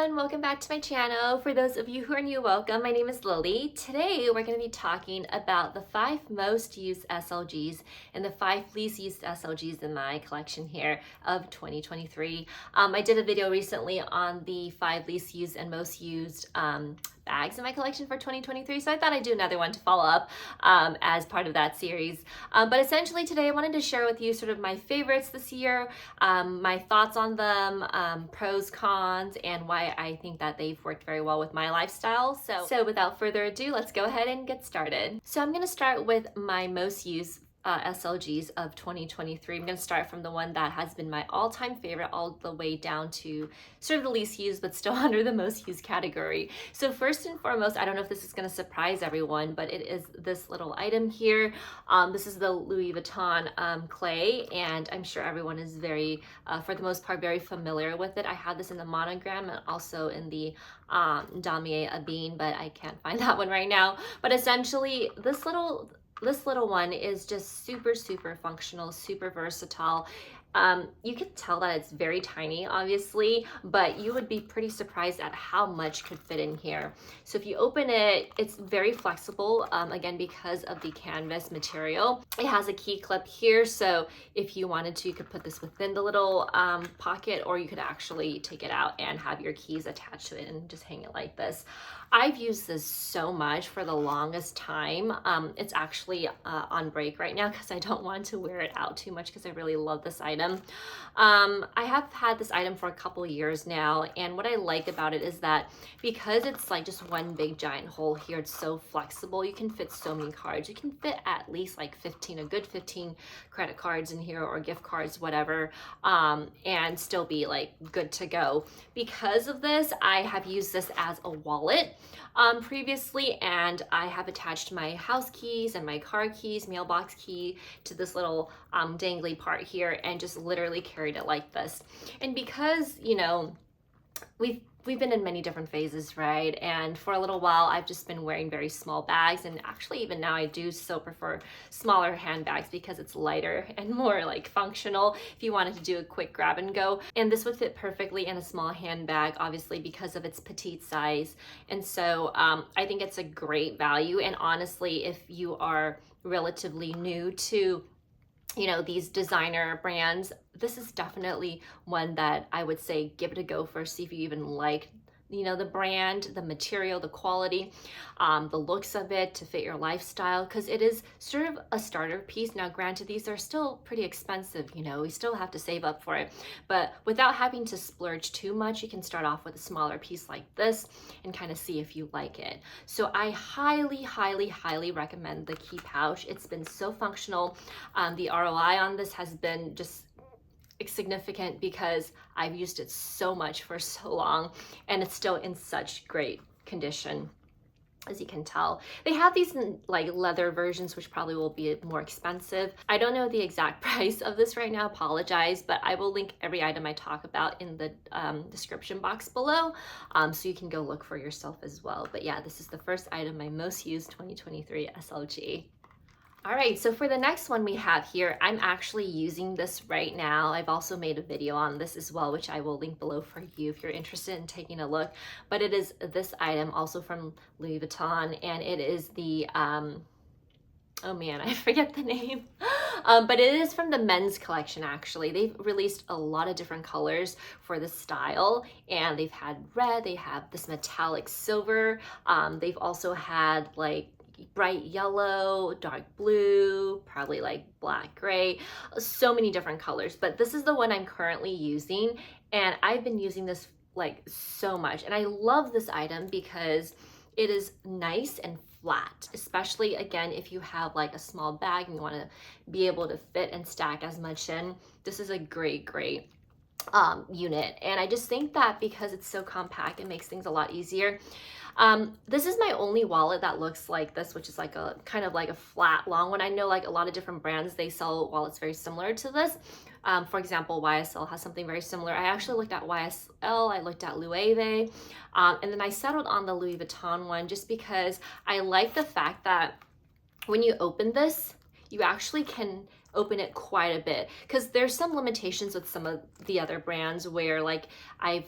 everyone, welcome back to my channel. For those of you who are new, welcome. My name is Lily. Today we're going to be talking about the 5 most used SLGs and the 5 least used SLGs in my collection here of 2023. I did a video recently on the 5 least used and most used bags in my collection for 2023, so I thought I'd do another one to follow up as part of that series. But essentially today I wanted to share with you sort of my favorites this year, my thoughts on them, pros, cons, and why I think that they've worked very well with my lifestyle. So without further ado, let's go ahead and get started. So I'm going to start with my most used SLGs of 2023. I'm going to start from the one that has been my all-time favorite all the way down to sort of the least used but still under the most used category. So first and foremost, I don't know if this is going to surprise everyone, but it is this little item here. This is the Louis Vuitton clay, and I'm sure everyone is very, for the most part, very familiar with it. I have this in the monogram and also in the Damier Ebene, but I can't find that one right now. But essentially, this little one is just super functional, super versatile. You can tell that it's very tiny, obviously, but you would be pretty surprised at how much could fit in here. So if you open it, it's very flexible, again, because of the canvas material. It has a key clip here, so if you wanted to, you could put this within the little pocket, or you could actually take it out and have your keys attached to it and just hang it like this. I've used this so much for the longest time. It's actually on break right now because I don't want to wear it out too much because I really love this item. I have had this item for a couple years now, and what I like about it is that because it's like just one big giant hole here, it's so flexible. You can fit so many cards. You can fit at least like 15, a good 15 credit cards in here, or gift cards, whatever, and still be like good to go. Because of this, I have used this as a wallet previously, and I have attached my house keys and my car keys, mailbox key, to this little dangly part here, and just literally carried it like this. And because, you know, we've been in many different phases, right? And for a little while, I've just been wearing very small bags, and actually even now I do still prefer smaller handbags because it's lighter and more like functional if you wanted to do a quick grab and go. And this would fit perfectly in a small handbag, obviously, because of its petite size. And so I think it's a great value. And honestly, if you are relatively new to these designer brands, this is definitely one that I would say give it a go first, see if you even like the brand, the material, the quality, the looks of it to fit your lifestyle, because it is sort of a starter piece. Now granted, these are still pretty expensive, we still have to save up for it, but without having to splurge too much, you can start off with a smaller piece like this and kind of see if you like it. So I highly recommend the key pouch. It's been so functional. The ROI on this has been just significant because I've used it so much for so long, and it's still in such great condition. As you can tell, they have these like leather versions, which probably will be more expensive. I don't know the exact price of this right now, apologize, but I will link every item I talk about in the description box below, so you can go look for yourself as well. But yeah, this is the first item, my most used 2023 SLG. All right, so for the next one we have here, I'm actually using this right now. I've also made a video on this as well, which I will link below for you if you're interested in taking a look. But it is this item, also from Louis Vuitton, and it is the, oh man, I forget the name. But it is from the men's collection, actually. They've released a lot of different colors for the style, and they've had red, they have this metallic silver. They've also had like bright yellow, dark blue, probably like black gray, so many different colors. But this is the one I'm currently using, and I've been using this like so much. And I love this item because it is nice and flat, especially again if you have like a small bag and you want to be able to fit and stack as much in. This is a great unit, and I just think that because it's so compact, it makes things a lot easier. This is my only wallet that looks like this, which is like a kind of like a flat long one. I know like a lot of different brands, they sell wallets very similar to this. For example, YSL has something very similar. I actually looked at YSL, I looked at Loewe, and then I settled on the Louis Vuitton one just because I like the fact that when you open this, you actually can open it quite a bit, because there's some limitations with some of the other brands where, like, I've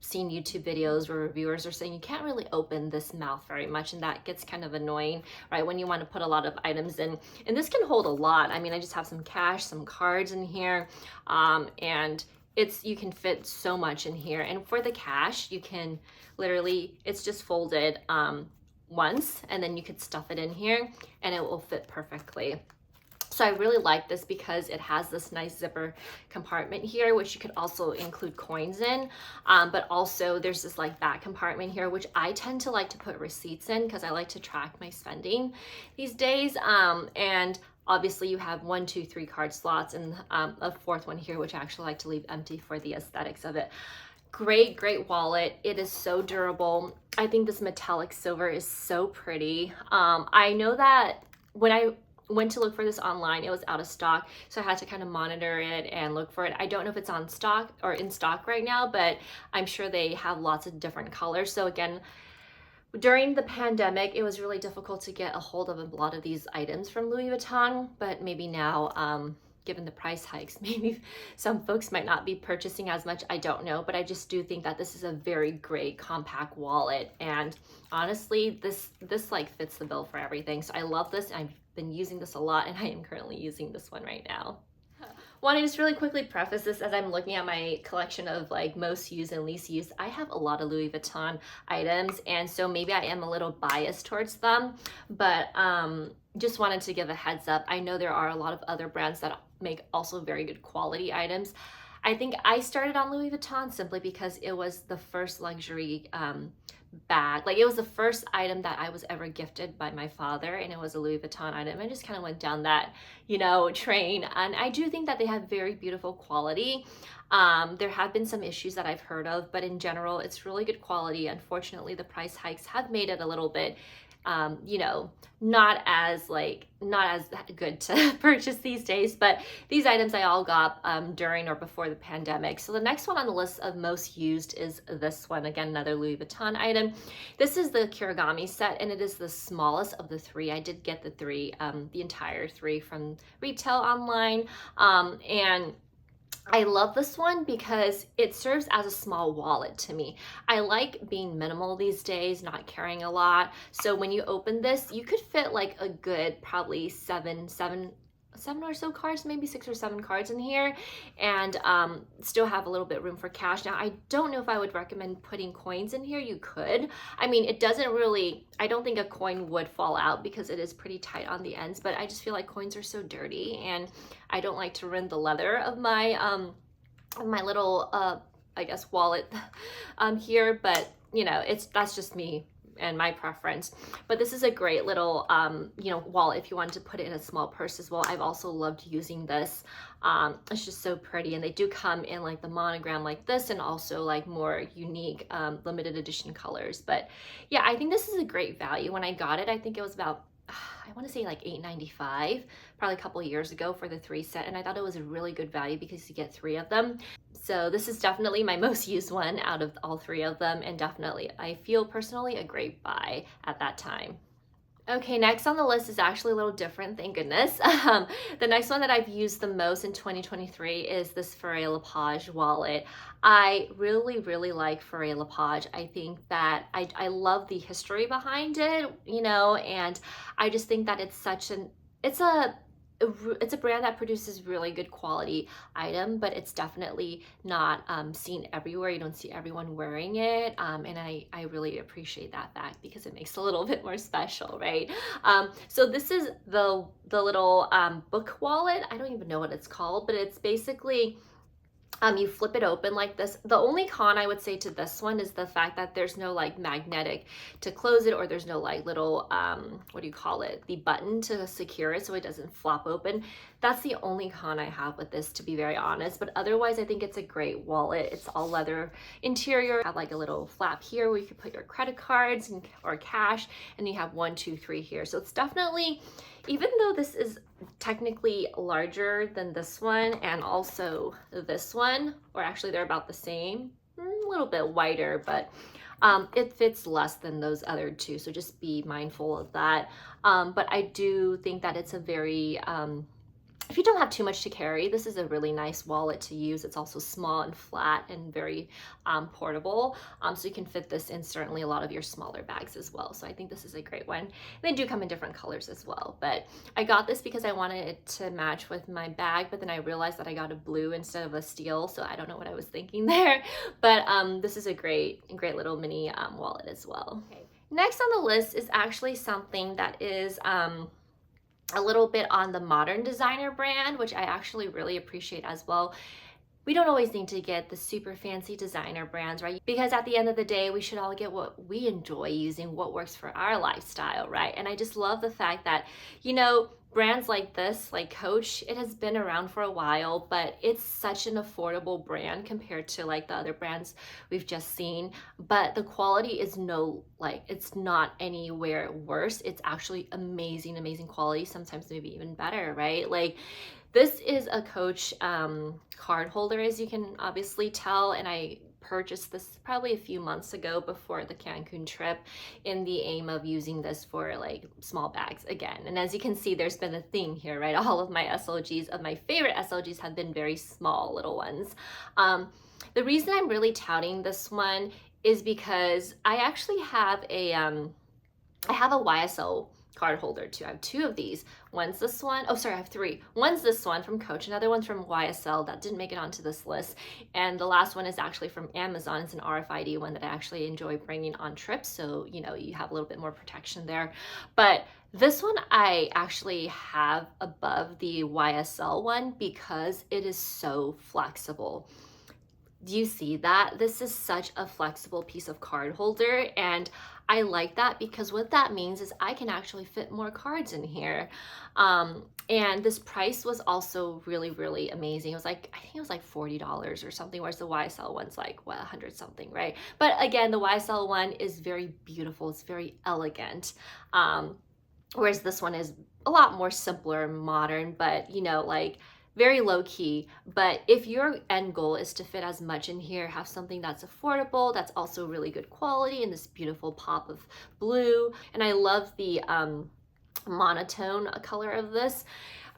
seen YouTube videos where reviewers are saying you can't really open this mouth very much, and that gets kind of annoying, right, when you want to put a lot of items in. And this can hold a lot. I mean, I just have some cash, some cards in here, and you can fit so much in here. And for the cash, you can literally, it's just folded once, and then you could stuff it in here and it will fit perfectly. So I really like this because it has this nice zipper compartment here, which you could also include coins in. But also there's this like back compartment here, which I tend to like to put receipts in because I like to track my spending these days. And obviously you have 1, 2, 3 card slots, and a fourth one here, which I actually like to leave empty for the aesthetics of it. Great wallet. It is so durable. I think this metallic silver is so pretty. I know that when I went to look for this online, it was out of stock, so I had to kind of monitor it and look for it. I don't know if it's on stock or in stock right now, but I'm sure they have lots of different colors. So again, during the pandemic, it was really difficult to get a hold of a lot of these items from Louis Vuitton, but maybe now, given the price hikes, maybe some folks might not be purchasing as much. I don't know, but I just do think that this is a very great compact wallet. And honestly, this like fits the bill for everything. So I love this. I've been using this a lot, and I am currently using this one right now. Want to just really quickly preface this, as I'm looking at my collection of like most used and least used, I have a lot of Louis Vuitton items, and so maybe I am a little biased towards them, but just wanted to give a heads up. I know there are a lot of other brands that make also very good quality items. I think I started on Louis Vuitton simply because it was the first luxury bag. Like, it was the first item that I was ever gifted by my father, and it was a Louis Vuitton item. I just kind of went down that, you know, train, and I do think that they have very beautiful quality. There have been some issues that I've heard of, but in general, it's really good quality. Unfortunately, the price hikes have made it a little bit you know, not as good to purchase these days, but these items I all got during or before the pandemic. So the next one on the list of most used is this one. Again, another Louis Vuitton item. This is the Kirigami set, and it is the smallest of the 3. I did get the entire 3 from retail online, and I love this one because it serves as a small wallet to me. I like being minimal these days, not carrying a lot. So when you open this, you could fit like a good probably seven or so cards, maybe 6 or 7 cards in here, and still have a little bit room for cash. Now, I don't know if I would recommend putting coins in here. You could. I mean, it doesn't really, I don't think a coin would fall out because it is pretty tight on the ends, but I just feel like coins are so dirty, and I don't like to rend the leather of my my little I guess wallet here, but you know, that's just me and my preference. But this is a great little you know, wallet if you wanted to put it in a small purse as well. I've also loved using this. It's just so pretty, and they do come in like the monogram like this, and also like more unique limited edition colors. But yeah, I think this is a great value. When I got it, I think it was about, I want to say like $8.95, probably a couple of years ago, for the 3 set, and I thought it was a really good value because you get 3 of them. So this is definitely my most used one out of all 3 of them, and definitely, I feel personally, a great buy at that time. Okay, next on the list is actually a little different, thank goodness. The next one that I've used the most in 2023 is this Ferré Lepage wallet. I really like Ferré Lepage. I think that I love the history behind it, you know, and I just think that it's a brand that produces really good quality item, but it's definitely not seen everywhere. You don't see everyone wearing it, and I really appreciate that fact because it makes it a little bit more special, right? So this is the little book wallet. I don't even know what it's called, but it's basically you flip it open like this. The only con I would say to this one is the fact that there's no like magnetic to close it, or there's no like little, what do you call it? The button to secure it so it doesn't flop open. That's the only con I have with this, to be very honest. But otherwise, I think it's a great wallet. It's all leather interior. Have like a little flap here where you can put your credit cards or cash, and you have 1, 2, 3 here. So it's definitely, even though this is technically larger than this one and also this one, or actually they're about the same, a little bit wider, but It fits less than those other two, so just be mindful of that. But I do think that it's a very if you don't have too much to carry, this is a really nice wallet to use. It's also small and flat and very portable. So you can fit this in certainly a lot of your smaller bags as well. So I think this is a great one. They do come in different colors as well. But I got this because I wanted it to match with my bag, but then I realized that I got a blue instead of a steel. So I don't know what I was thinking there. But this is a great little mini wallet as well. Okay. Next on the list is actually something that is a little bit on the modern designer brand, which I actually really appreciate as well. We don't always need to get the super fancy designer brands, right? Because at the end of the day, we should all get what we enjoy using, what works for our lifestyle, right? And I just love the fact that, you know, brands like this, like Coach, it has been around for a while, but it's such an affordable brand compared to like the other brands we've just seen. But the quality is it's not anywhere worse. It's actually amazing, amazing quality, sometimes maybe even better, right? Like, this is a Coach card holder, as you can obviously tell, and I purchased this probably a few months ago before the Cancun trip in the aim of using this for like small bags again. And as you can see, there's been a theme here, right? All of my SLGs, of my favorite SLGs, have been very small little ones. The reason I'm really touting this one is because I actually have a YSL card holder too. I have two of these. One's this one. Oh, sorry, I have three. One's this one from Coach, another one's from YSL that didn't make it onto this list. And the last one is actually from Amazon. It's an RFID one that I actually enjoy bringing on trips. So, you know, you have a little bit more protection there. But this one I actually have above the YSL one because it is so flexible. Do you see that? This is such a flexible piece of card holder, and I like that because what that means is I can actually fit more cards in here. And this price was also really, really amazing. It was like, I think it was like $40 or something, whereas the YSL one's like, what, 100 something, right? But again, the YSL one is very beautiful. It's very elegant. Whereas this one is a lot more simpler and modern, but you know, like, very low key. But if your end goal is to fit as much in here, have something that's affordable, that's also really good quality, and this beautiful pop of blue, and I love the monotone color of this.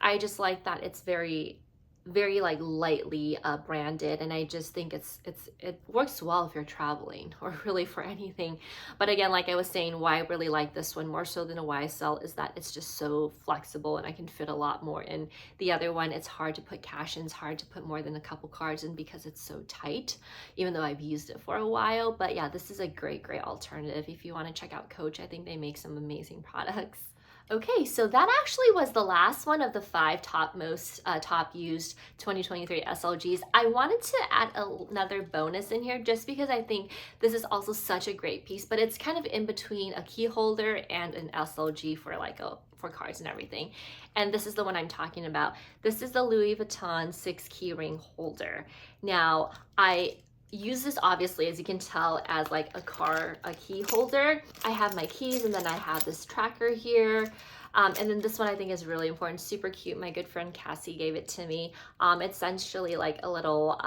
I just like that it's very like lightly branded, and I just think it works well if you're traveling or really for anything. But again, like I was saying, why I really like this one more so than a YSL is that it's just so flexible and I can fit a lot more in. The other one, it's hard to put cash in, it's hard to put more than a couple cards in because it's so tight, even though I've used it for a while. But yeah, this is a great alternative if you want to check out Coach. I think they make some amazing products. Okay, so that actually was the last one of the 5 top used 2023 SLGs. I wanted to add another bonus in here just because I think this is also such a great piece, but it's kind of in between a key holder and an SLG for like for cards and everything. And this is the one I'm talking about. This is the Louis Vuitton 6 key ring holder. Now, I use this obviously, as you can tell, as like a key holder. I have my keys, and then I have this tracker here. And then this one I think is really important, super cute. My good friend Cassie gave it to me. It's essentially like a little,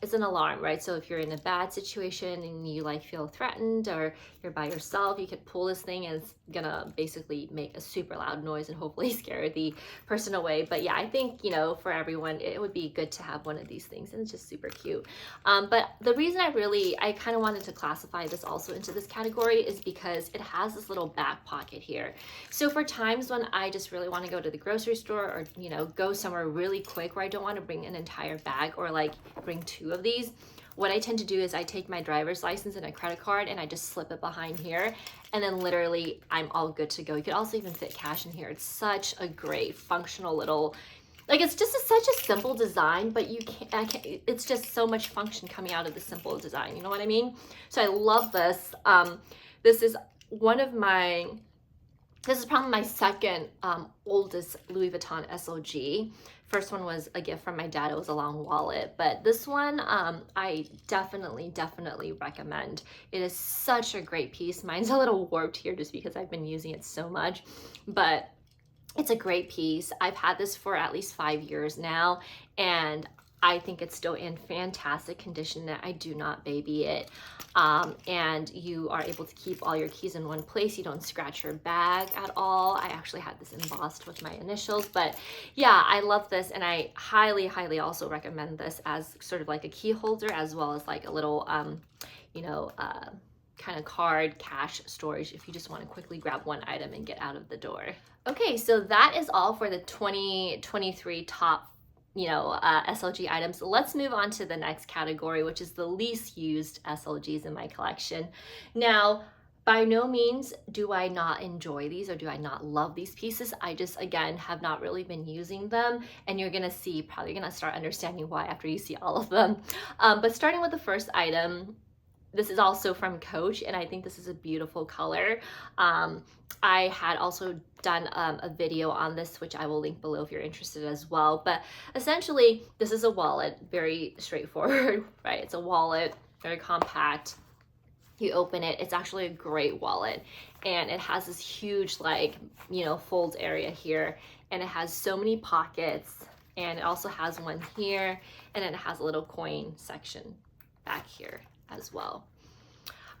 it's an alarm, right? So if you're in a bad situation and you like feel threatened or you're by yourself, you could pull this thing and it's gonna basically make a super loud noise and hopefully scare the person away. But yeah, I think, you know, for everyone, it would be good to have one of these things, and it's just super cute. But the reason I kind of wanted to classify this also into this category is because it has this little back pocket here. So for times when I just really want to go to the grocery store or, you know, go somewhere really quick where I don't want to bring an entire bag or like bring 2 of these, what I tend to do is I take my driver's license and a credit card and I just slip it behind here, and then literally I'm all good to go. You could also even fit cash in here. It's such a great functional little, like, it's just such a simple design, but it's just so much function coming out of the simple design, you know what I mean? So I love this. This is probably my second oldest Louis Vuitton SLG. First one was a gift from my dad. It was a long wallet, but this one I definitely recommend. It is such a great piece. Mine's a little warped here just because I've been using it so much, but it's a great piece. I've had this for at least 5 years now, and I think it's still in fantastic condition. I do not baby it. And you are able to keep all your keys in one place. You don't scratch your bag at all. I actually had this embossed with my initials, but yeah, I love this. And I highly, highly also recommend this as sort of like a key holder, as well as like a little, you know, kind of card cash storage if you just want to quickly grab one item and get out of the door. Okay, so that is all for the 2023 top SLG items. Let's move on to the next category, which is the least used SLGs in my collection. Now, by no means do I not enjoy these or do I not love these pieces. I just, again, have not really been using them, and you're gonna see, probably gonna start understanding why after you see all of them. But starting with the first item, this is also from Coach, and I think this is a beautiful color. I had also done a video on this, which I will link below if you're interested as well. But essentially, this is a wallet, very straightforward, right? It's a wallet, very compact. You open it, it's actually a great wallet. And it has this huge, like, folds area here. And it has so many pockets. And it also has one here. And then it has a little coin section back here as well.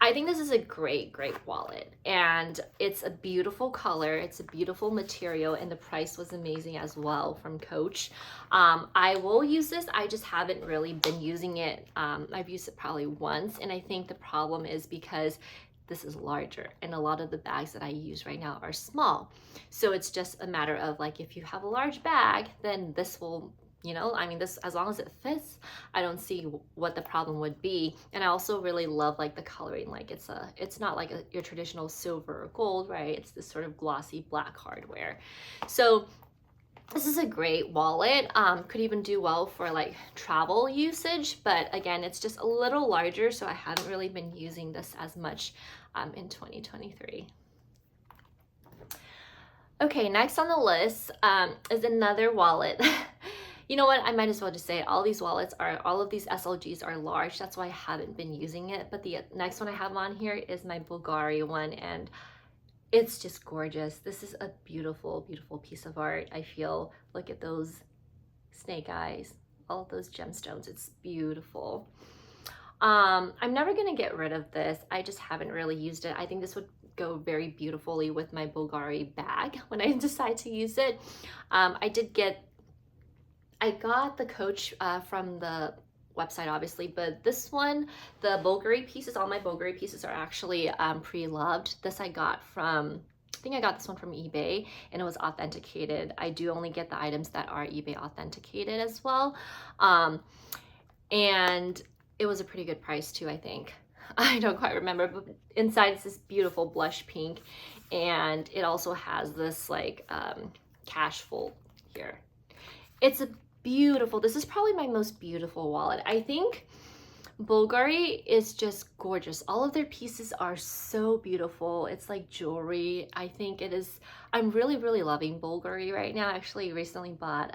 I think this is a great, great wallet, and it's a beautiful color. It's a beautiful material, and the price was amazing as well from Coach. I will use this. I just haven't really been using it. I've used it probably once, and I think the problem is because this is larger, and a lot of the bags that I use right now are small. So it's just a matter of, like, if you have a large bag, then this will, this, as long as it fits, I don't see what the problem would be. And I also really love, like, the coloring. Like, it's not like your traditional silver or gold, right? It's this sort of glossy black hardware. So this is a great wallet. Could even do well for like travel usage, but again, it's just a little larger, so I haven't really been using this as much in 2023. Okay, next on the list is another wallet. You know what? I might as well just say it. All of these SLGs are large. That's why I haven't been using it. But the next one I have on here is my Bulgari one, and it's just gorgeous. This is a beautiful, beautiful piece of art, I feel. Look at those snake eyes, all of those gemstones. It's beautiful. I'm never gonna get rid of this. I just haven't really used it. I think this would go very beautifully with my Bulgari bag when I decide to use it. I got the Coach from the website, obviously, but this one, the Bulgari pieces, all my Bulgari pieces are actually pre-loved. This I got from, I think I got this one from eBay, and it was authenticated. I do only get the items that are eBay authenticated as well. And it was a pretty good price too, I think. I don't quite remember, but inside it's this beautiful blush pink, and it also has this like cash fold here. It's a beautiful, this is probably my most beautiful wallet. I think Bulgari is just gorgeous. All of their pieces are so beautiful. It's like jewelry. I think it is, I'm really, really loving Bulgari right now. I actually recently bought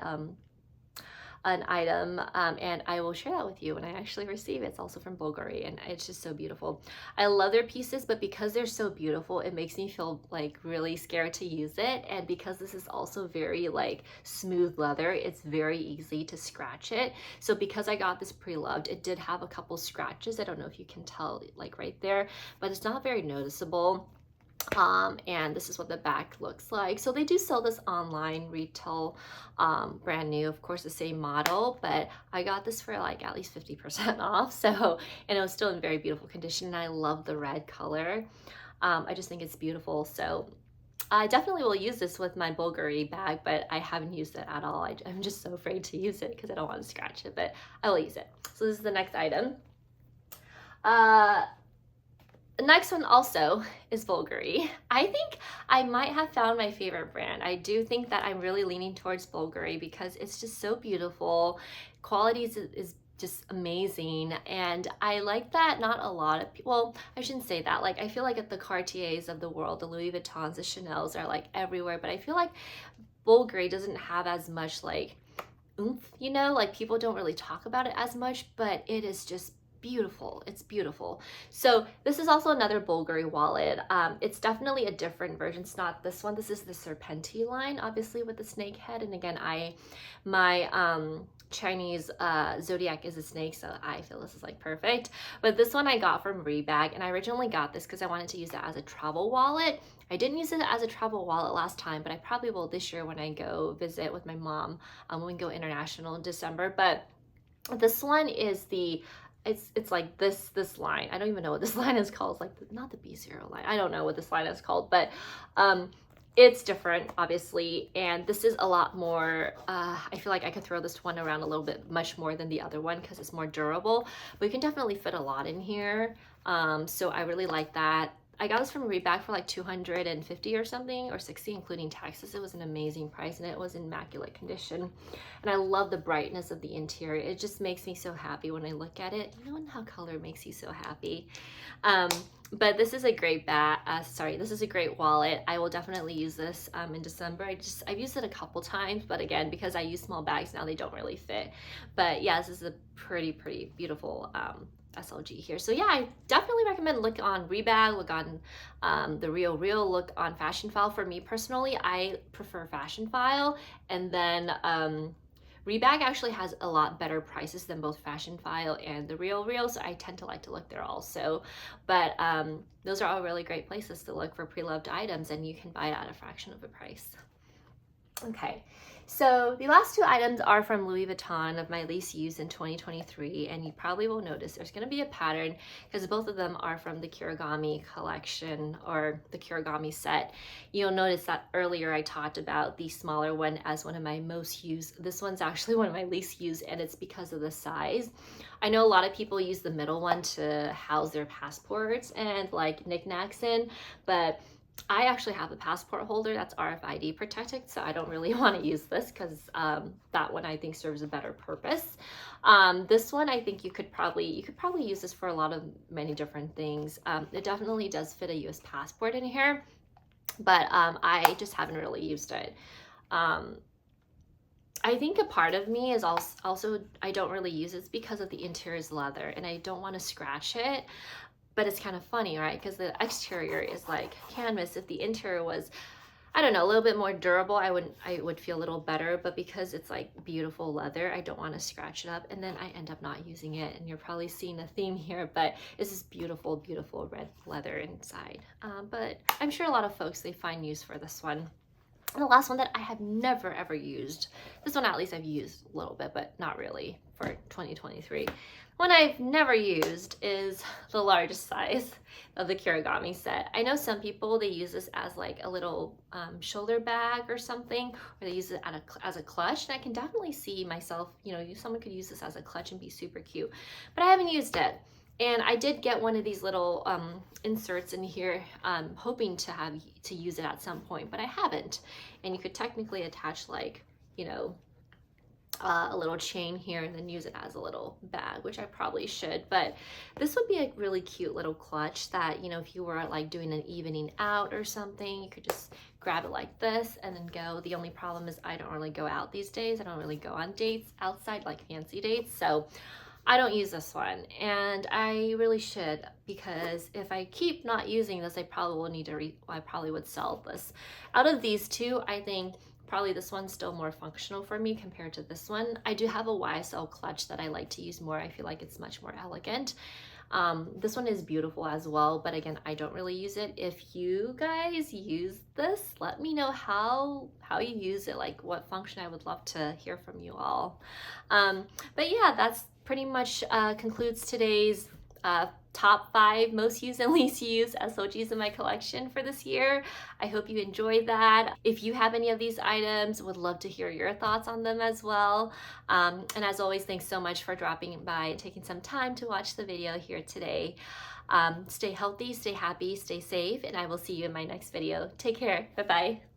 an item, and I will share that with you when I actually receive it. It's also from Bulgari, and it's just so beautiful. I love their pieces, but because they're so beautiful, it makes me feel like really scared to use it. And because this is also very like smooth leather, it's very easy to scratch it. So because I got this pre-loved, it did have a couple scratches. I don't know if you can tell, like right there, but it's not very noticeable. And this is what the back looks like. So they do sell this online, retail, brand new, of course, the same model, but I got this for like at least 50% off. So, and it was still in very beautiful condition, and I love the red color. I just think it's beautiful. So I definitely will use this with my Bulgari bag, but I haven't used it at all. I'm just so afraid to use it because I don't want to scratch it, but I will use it. So this is the next item. The next one also is Bulgari. I think I might have found my favorite brand. I do think that I'm really leaning towards Bulgari because it's just so beautiful. Quality is just amazing, and I like that not a lot of people, well, I shouldn't say that. Like, I feel like at the Cartiers of the world, the Louis Vuittons, the Chanels are like everywhere, but I feel like Bulgari doesn't have as much like oomph, like people don't really talk about it as much, but it is just beautiful. It's beautiful. So this is also another Bulgari wallet. It's definitely a different version. It's not this one. This is the Serpenti line, obviously with the snake head. And again, my Chinese zodiac is a snake, so I feel this is like perfect. But this one I got from Rebag, and I originally got this because I wanted to use it as a travel wallet. I didn't use it as a travel wallet last time, but I probably will this year when I go visit with my mom, when we go international in December. But this one is it's like this line. I don't even know what this line is called. It's like not the B0 line. I don't know what this line is called, but it's different, obviously, and this is a lot more, I feel like I could throw this one around a little bit much more than the other one because it's more durable, but you can definitely fit a lot in here. So I really like that. I got this from Rebag for like 250 or something, or 60 including taxes. It was an amazing price and it was in immaculate condition. And I love the brightness of the interior. It just makes me so happy when I look at it. You know how color makes you so happy. But this is a great this is a great wallet. I will definitely use this in December. I've used it a couple times, but again, because I use small bags now, they don't really fit. But yeah, this is a pretty beautiful SLG here. So yeah, I definitely recommend look on Rebag, look on the Real, look on Fashion File. For me personally, I prefer Fashion File, and then Rebag actually has a lot better prices than both Fashion File and the Real, so I tend to like to look there also. But those are all really great places to look for pre-loved items, and you can buy it at a fraction of the price. Okay, so the last two items are from Louis Vuitton of my least used in 2023, and you probably will notice there's going to be a pattern because both of them are from the Kirigami collection or the Kirigami set. You'll notice that earlier I talked about the smaller one as one of my most used. This one's actually one of my least used, and it's because of the size. I know a lot of people use the middle one to house their passports and like knickknacks in, but I actually have a passport holder that's RFID protected, so I don't really want to use this because that one I think serves a better purpose. This one I think you could probably use this for a lot of many different things. It definitely does fit a US passport in here, but I just haven't really used it. I think a part of me is also I don't really use it because of the interior is leather and I don't want to scratch it. But it's kind of funny, right? Because the exterior is like canvas. If the interior was, I don't know, a little bit more durable, I would feel a little better. But because it's like beautiful leather, I don't want to scratch it up. And then I end up not using it. And you're probably seeing a theme here, but it's this beautiful, beautiful red leather inside. But I'm sure a lot of folks, they find use for this one. And the last one that I have never ever used, this one at least I've used a little bit, but not really for 2023. One I've never used is the largest size of the Kirigami set. I know some people, they use this as like a little shoulder bag or something, or they use it as a clutch. And I can definitely see myself, you know, someone could use this as a clutch and be super cute, but I haven't used it. And I did get one of these little inserts in here, hoping to use it at some point, but I haven't. And you could technically attach like, you know, a little chain here and then use it as a little bag, which I probably should. But this would be a really cute little clutch that, you know, if you were like doing an evening out or something, you could just grab it like this and then go. The only problem is I don't really go out these days. I don't really go on dates outside, like fancy dates. So I don't use this one, and I really should, because if I keep not using this, I probably will need to I probably would sell this. Out of these two, I think probably this one's still more functional for me compared to this one. I do have a YSL clutch that I like to use more. I feel like it's much more elegant. This one is beautiful as well, but again, I don't really use it. If you guys use this, let me know how you use it, like what function. I would love to hear from you all. But yeah, that's pretty much concludes today's top 5 most used and least used SLGs in my collection for this year. I hope you enjoyed that. If you have any of these items, would love to hear your thoughts on them as well. And as always, thanks so much for dropping by and taking some time to watch the video here today. Stay healthy, stay happy, stay safe, and I will see you in my next video. Take care. Bye-bye.